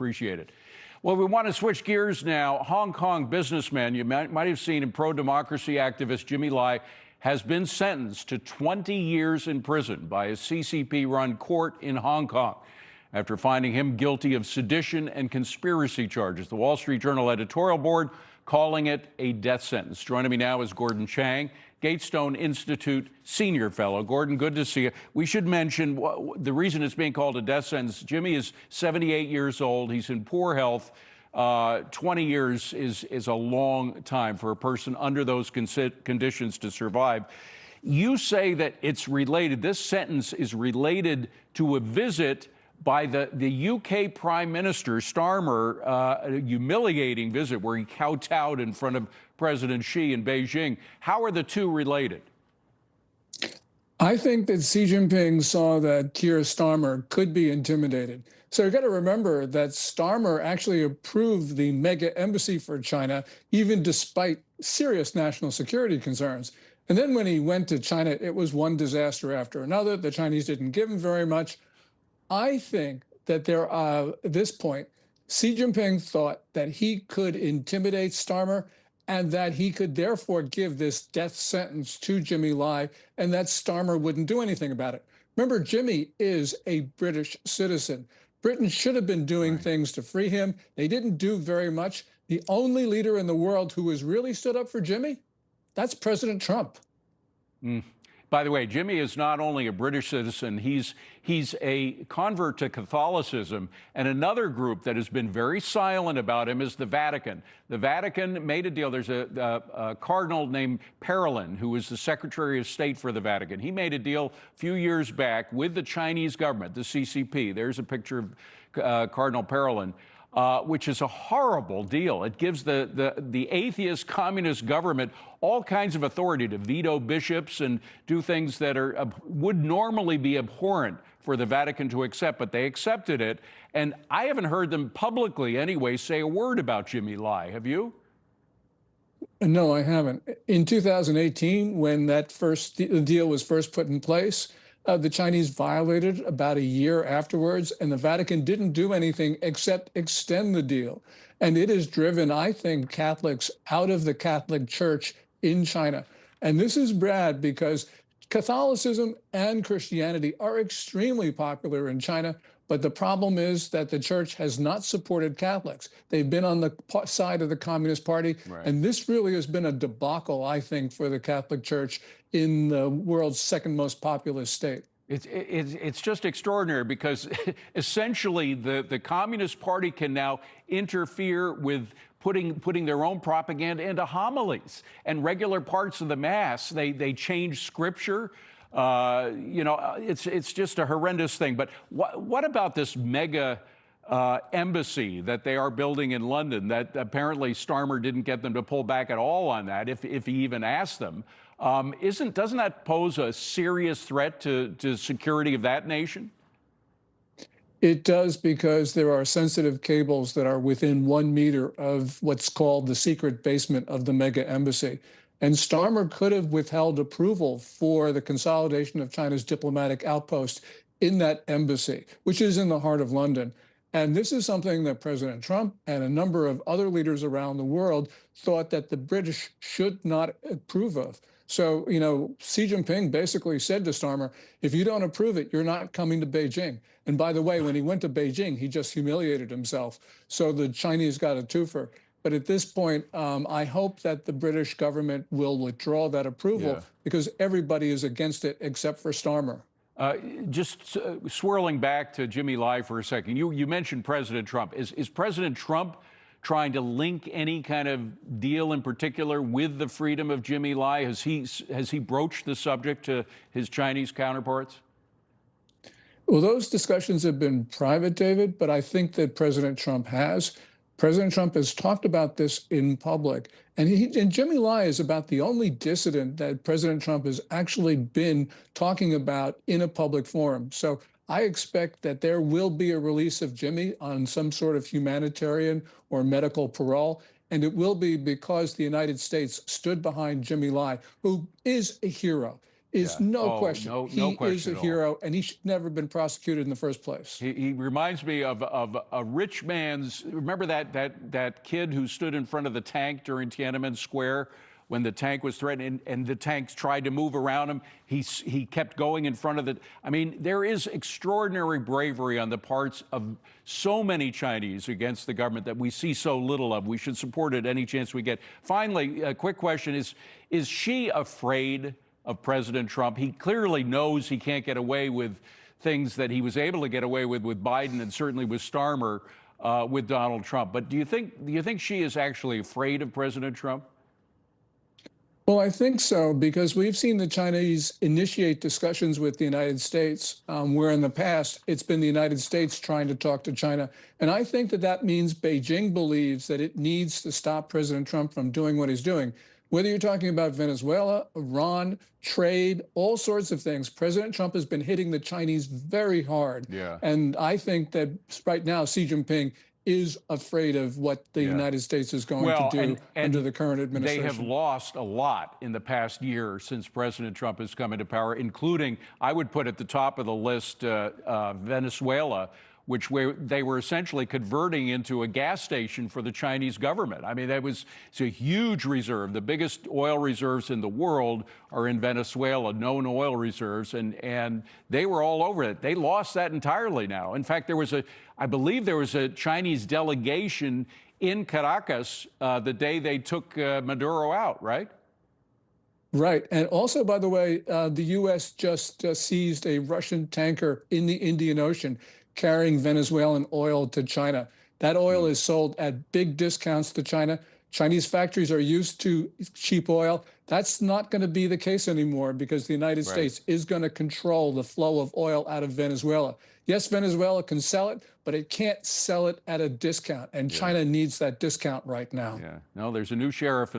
appreciate it. Well, we want to switch gears now. Hong Kong businessman, you might have seen him, pro-democracy activist Jimmy Lai, has been sentenced to 20 years in prison by a CCP-run court in Hong Kong after finding him guilty of sedition and conspiracy charges. The Wall Street Journal editorial board calling it a death sentence. Joining me now is Gordon Chang, Gatestone Institute senior fellow. Gordon, good to see you. We should mention the reason it's being called a death sentence. Jimmy is 78 years old. He's in poor health. 20 years is a long time for a person under those conditions to survive. You say that it's related, this sentence is related to a visit by the UK Prime Minister, Starmer, a humiliating visit where he kowtowed in front of President Xi in Beijing. How are the two related? I think that Xi Jinping saw that Keir Starmer could be intimidated. So you've got to remember that Starmer actually approved the mega embassy for China, even despite serious national security concerns. And then when he went to China, it was one disaster after another. The Chinese didn't give him very much. I think that at this point, Xi Jinping thought that he could intimidate Starmer and that he could therefore give this death sentence to Jimmy Lai and that Starmer wouldn't do anything about it. Remember, Jimmy is a British citizen. Britain should have been doing things to free him. They didn't do very much. The only leader in the world who has really stood up for Jimmy, that's President Trump. By the way, Jimmy is not only a British citizen, he's a convert to Catholicism. And another group that has been very silent about him is the Vatican. The Vatican made a deal. There's a cardinal named Parolin, who was the Secretary of State for the Vatican. He made a deal a few years back with the Chinese government, the CCP. There's a picture of Cardinal Parolin. Which is a horrible deal. It gives the atheist communist government all kinds of authority to veto bishops and do things that would normally be abhorrent for the Vatican to accept, but they accepted it. And I haven't heard them publicly anyway say a word about Jimmy Lai. Have you? No, I haven't. In 2018, when that deal was first put in place, the Chinese violated about a year afterwards, and the Vatican didn't do anything except extend the deal. And it has driven, I think, Catholics out of the Catholic Church in China. And this is bad because Catholicism and Christianity are extremely popular in China, but the problem is that the church has not supported Catholics. They've been on the side of the Communist Party, and this really has been a debacle, I think, for the Catholic Church in the world's second most populous state. It's just extraordinary because essentially the Communist Party can now interfere with putting their own propaganda into homilies and regular parts of the Mass. They change scripture. You know, it's just a horrendous thing. But what about this mega embassy that they are building in London that apparently Starmer didn't get them to pull back at all on that, if he even asked them? Doesn't that pose a serious threat to security of that nation? It does, because there are sensitive cables that are within 1 meter of what's called the secret basement of the mega embassy. And Starmer could have withheld approval for the consolidation of China's diplomatic outpost in that embassy, which is in the heart of London. And this is something that President Trump and a number of other leaders around the world thought that the British should not approve of. So, you know, Xi Jinping basically said to Starmer, if you don't approve it, you're not coming to Beijing. And by the way, when he went to Beijing, he just humiliated himself. So the Chinese got a twofer. But at this point, I hope that the British government will withdraw that approval because everybody is against it except for Starmer. Just swirling back to Jimmy Lai for a second, you mentioned President Trump. Is President Trump trying to link any kind of deal in particular with the freedom of Jimmy Lai? Has he broached the subject to his Chinese counterparts? Well, those discussions have been private, David, but I think that President Trump has. President Trump has talked about this in public, and Jimmy Lai is about the only dissident that President Trump has actually been talking about in a public forum. So I expect that there will be a release of Jimmy on some sort of humanitarian or medical parole, and it will be because the United States stood behind Jimmy Lai, who is a hero. is Yeah. no Oh, question. no He is question a at all. hero, and he should never have been prosecuted in the first place. He reminds me of a rich man's. Remember that kid who stood in front of the tank during Tiananmen Square when the tank was threatened, and the tanks tried to move around him. He kept going in front of the. I mean, there is extraordinary bravery on the parts of so many Chinese against the government that we see so little of. We should support it any chance we get. Finally, a quick question: Is she afraid of President Trump? He clearly knows he can't get away with things that he was able to get away with Biden and certainly with Starmer with Donald Trump. But do you think she is actually afraid of President Trump? Well, I think so, because we've seen the Chinese initiate discussions with the United States, where in the past it's been the United States trying to talk to China. And I think that that means Beijing believes that it needs to stop President Trump from doing what he's doing. Whether you're talking about Venezuela, Iran, trade, all sorts of things, President Trump has been hitting the Chinese very hard. Yeah. And I think that right now Xi Jinping is afraid of what the United States is going to do under the current administration. They have lost a lot in the past year since President Trump has come into power, including, I would put at the top of the list, Venezuela, which they were essentially converting into a gas station for the Chinese government. I mean, it's a huge reserve. The biggest oil reserves in the world are in Venezuela, known oil reserves, and they were all over it. They lost that entirely now. In fact, I believe there was a Chinese delegation in Caracas the day they took Maduro out, right? Right. And also, by the way, the U.S. just seized a Russian tanker in the Indian Ocean carrying Venezuelan oil to China. That oil is sold at big discounts to China. Chinese factories are used to cheap oil. That's not going to be the case anymore, because the United States is going to control the flow of oil out of Venezuela. Yes, Venezuela can sell it, but it can't sell it at a discount. And China needs that discount right now. Yeah. No, there's a new sheriff